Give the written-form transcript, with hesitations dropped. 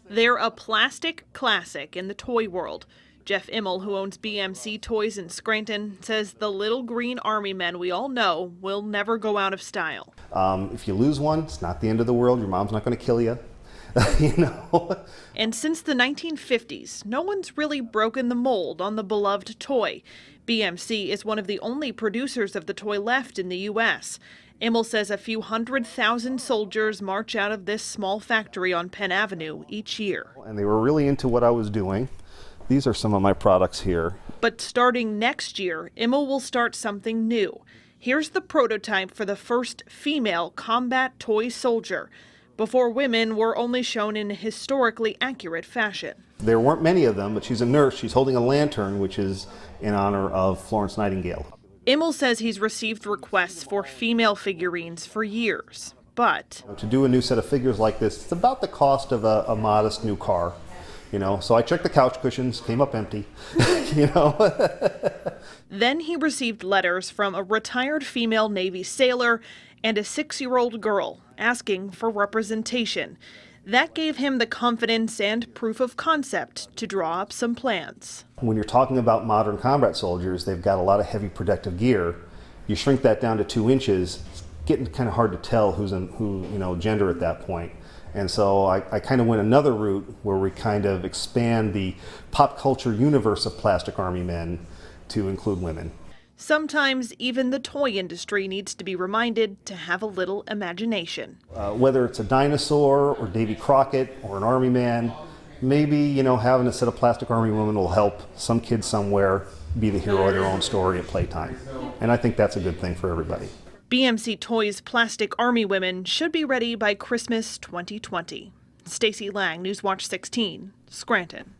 They're a plastic classic in the toy world. Jeff Immel, who owns BMC Toys in Scranton, says the little green army men we all know will never go out of style. If you lose one, it's not the end of the world. Your mom's not going to kill you. You know? And since the 1950s, no one's really broken the mold on the beloved toy. BMC is one of the only producers of the toy left in the U.S. Immel says a few 100,000 soldiers march out of this small factory on Penn Avenue each year. And they were really into what I was doing. These are some of my products here. But starting next year, Immel will start something new. Here's the prototype for the first female combat toy soldier. Before, women were only shown in a historically accurate fashion. There weren't many of them, but she's a nurse. She's holding a lantern, which is in honor of Florence Nightingale. Immel says he's received requests for female figurines for years, but to do a new set of figures like this, it's about the cost of a modest new car. You know, so I checked the couch cushions, came up empty, you know. Then he received letters from a retired female Navy sailor and a 6-year-old girl asking for representation. That gave him the confidence and proof of concept to draw up some plans. When you're talking about modern combat soldiers, they've got a lot of heavy protective gear. You shrink that down to 2 inches, it's getting kind of hard to tell who's gender at that point. And so I kind of went another route where we kind of expand the pop culture universe of plastic army men to include women. Sometimes even the toy industry needs to be reminded to have a little imagination. Whether it's a dinosaur or Davy Crockett or an army man, maybe, having a set of plastic army women will help some kid somewhere be the hero of their own story at playtime. And I think that's a good thing for everybody. BMC Toys Plastic Army Women should be ready by Christmas 2020. Stacy Lang, Newswatch 16, Scranton.